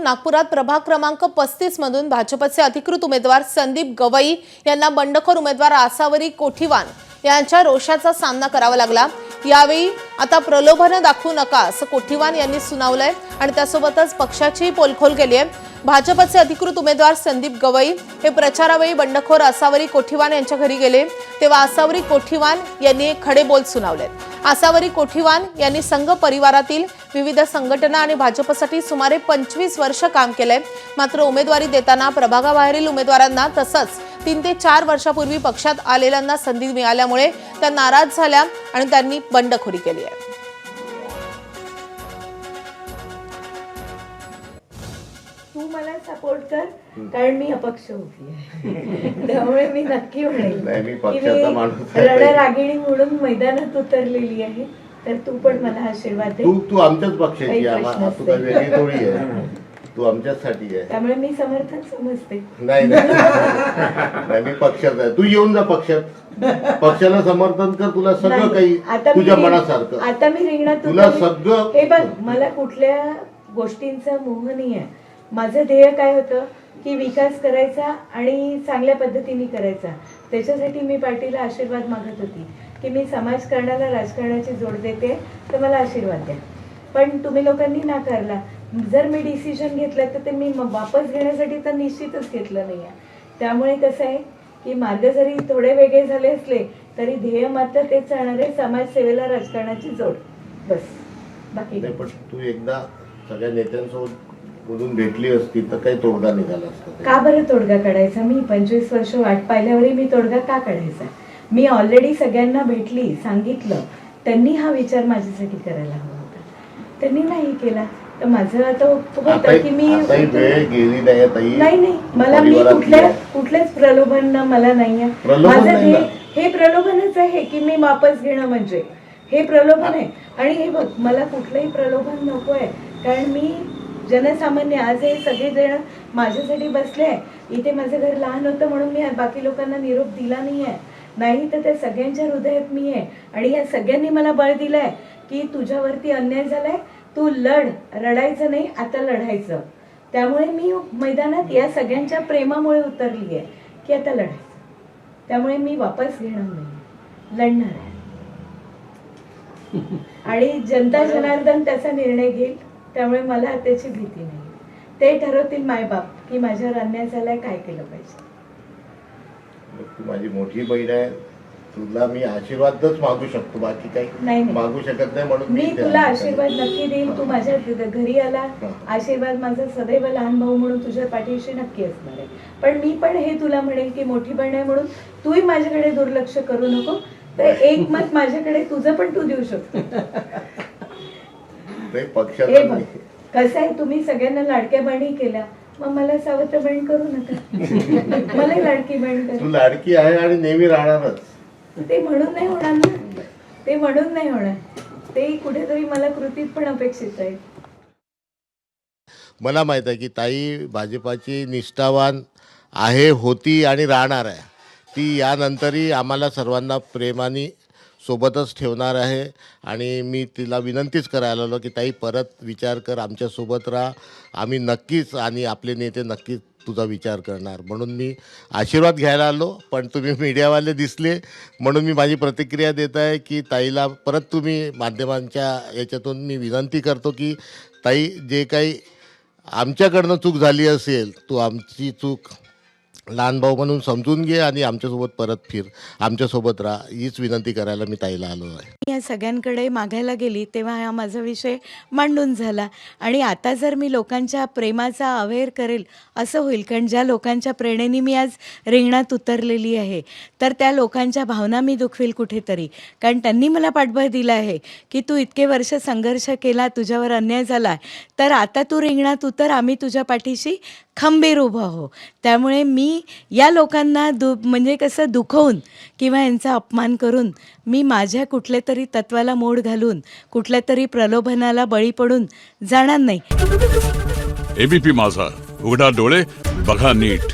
नागपुरात प्रभाग क्रमांक 35 मधून भाजपचे अधिकृत उमेदवार संदीप गवई यांना बंडखोर उमेदवार आसावरी कोठीवान यांच्या रोषाचा सामना करावा लागला। यावेळी आता प्रलोभन दाखवू नका असं कोठीवान यांनी सुनावलंय आणि त्यासोबतच पक्षाची पोलखोल केली आहे। भाजपचे अधिकृत उमेदवार संदीप गवई हे प्रचारावेळी बंडखोर आसावरी कोठीवान यांच्या घरी गेले तेव्हा आसावरी कोठीवान यांनी खडे बोल सुनावलेत। आसावरी कोठीवान यांनी संघ परिवारातील विविध संघटना आणि भाजपसाठी सुमारे 25 वर्ष काम केलंय। मात्र उमेदवारी देताना प्रभागाबाहेरील उमेदवारांना तसंच 3 ते 4 वर्षापूर्वी पक्षात आलेल्यांना संधी मिळाल्यामुळे त्या नाराज झाल्या आणि त्यांनी बंडखोरी केली आहे। तू मला सपोर्ट कर कारण मी अपक्ष होती त्यामुळे मी नक्की म्हणेन रणरागिणी म्हणून मैदानात उतरलेली आहे। तर तू पण मला आशीर्वाद दे। तू आमच्याच पक्षाची आहे, तू काही वेगळी थोडी आहे, तू आमच्यासाठी आहे। त्यामुळे मी समर्थन समजते। नाही मी पक्षात आहे, तू येऊन जा पक्षात, पक्षाला समर्थन कर, तुला सगळं काही तुझ्या मनासारखं। आता मी रिंगणात तुला सगळं हे बघ, मला कुठल्या गोष्टींचा मोह नाही आहे। माझं ध्येय काय होतं की विकास करायचा आणि चांगल्या पद्धतीने करायचा। त्याच्यासाठी मी पार्टीला आशीर्वाद मागत होती की मी समाजकारणाला राजकारणाची जोड देते, तर मला आशीर्वाद द्या। पण तुम्ही लोकांनी नाकारला। जर मी डिसिजन घेतलं तर ते मी वापस घेण्यासाठी तर निश्चितच घेतलं नाही आहे। त्यामुळे कसं आहे की मार्ग जरी थोडे वेगळे झाले असले तरी ध्येय मात्र तेच राहणार आहे, समाजसेवेला राजकारणाची जोड, बस। बाकी पण तू एकदा सगळ्या नेत्यांसोबत बोलून भेटली असती तर काही तोडगा निघाला असता। का बरं तोडगा काढायचा? मी 25 वर्ष वाट पाहिल्यावरही मी तोडगा का काढायचा? मी ऑलरेडी सगळ्यांना भेटली, सांगितलं, त्यांनी हा विचार माझ्यासाठी करायला हवा होता, त्यांनी नाही केला। तर माझं आता होतं की मी नाही मला मी कुठल्याच प्रलोभन मला नाही आहे। माझं हे प्रलोभनच आहे की मी वापस घेणं, म्हणजे हे प्रलोभन आहे। आणि हे बघ, मला कुठलंही प्रलोभन नको आहे, कारण मी जनसामान्य, आज हे सगळे जण माझ्यासाठी बसले। इथे माझं घर लहान होतं म्हणून मी बाकी लोकांना निरोप दिला नाही आहे, नाही तर त्या सगळ्यांच्या हृदयात मी आहे। आणि या सगळ्यांनी मला बळ दिलंय की तुझ्यावरती अन्याय झालाय, तू लढ, रडायचं नाही, आता लढायचं। त्यामुळे मी मैदानात या सगळ्यांच्या प्रेमामुळे उतरली आहे की आता लढायचं। त्यामुळे मी वापस घेणार नाही, लढणार आहे। आणि जनता जनार्दन त्याचा निर्णय घेईल, त्यामुळे मला त्याची भीती नाही। ते ठरवतील मायबाप की माझ्यावर अन्याय झालाय, काय केलं पाहिजे। तू माझी मोठी बहीण आहे, तुला मी आशीर्वादच मागू शकतो, बाकी काही मागू शकत नाही। म्हणून मी तुला आशीर्वाद नक्की देईल। तू माझ्या घरी आला, आशीर्वाद माझा सदैव लहान भाऊ म्हणून तुझ्या पाठीशी नक्की असणार आहे। पण मी पण हे तुला म्हणेल की मोठी बहीण आहे म्हणून तूही माझ्याकडे दुर्लक्ष करू नको। तर एक मत माझ्याकडे तुझं पण तू देऊ शकतो। कसं आहे, तुम्ही सगळ्यांना लाडक्या बहिणी केल्या, मग मला सावत्र बहीण करू नका, मला लाडकी बहीण कर। तू लाडकी आहे आणि नेहमी राहणारच। ते म्हणून नाही होणार ना, ते म्हणून नाही होणार, ते कुठेतरी मला कृतीत पण अपेक्षित आहे। मला माहित आहे की ताई भाजपाची निष्ठावान आहे, होती आणि राहणार आहे। ती यानंतरही आम्हाला सर्वांना प्रेमाने सोबतच ठेवणार आहे। आणि मी तिला विनंतीच करायला आलो की ताई परत विचार कर, आमच्यासोबत राहा, आम्ही नक्कीच आणि आपले नेते नक्कीच तुझा विचार करणार। म्हणून मी आशीर्वाद घ्यायला आलो, पण तुम्ही मीडियावाले दिसले म्हणून मी माझी प्रतिक्रिया देत आहे की ताईला परत तुम्ही माध्यमांच्या याच्यातून मी विनंती करतो की ताई, जे काही आमच्याकडनं चूक झाली असेल, तू आमची चूक लहान भाऊ म्हणून समजून घे आणि आमच्यासोबत परत फिर, आमच्यासोबत राहा, हीच विनंती करायला मी ताईला आलो आहे। या सगळ्यांकडे मागायला गेली तेव्हा हा माझा विषय मांडून झाला। आणि आता जर मी लोकांच्या प्रेमाचा अवेअर करेल असं होईल, कारण ज्या लोकांच्या प्रेरणेने मी आज रिंगणात उतरलेली आहे, तर त्या लोकांच्या भावना मी दुखवेल कुठेतरी, कारण त्यांनी मला पाठबळ दिला आहे की तू इतके वर्ष संघर्ष केला, तुझ्यावर अन्याय झाला, तर आता तू रिंगणात उतर, आम्ही तुझ्या पाठीशी खंबीर उभा हो। त्यामुळे मी या लोकांना म्हणजे कसं दुखवून किंवा यांचा अपमान करून मी माझ्या कुठल्या तरी तत्वाला मोड घालून कुठल्या तरी प्रलोभनाला बळी पडून जाणार नाही। एबीपी माझा, उघडा डोळे बघा नीट।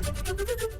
आहे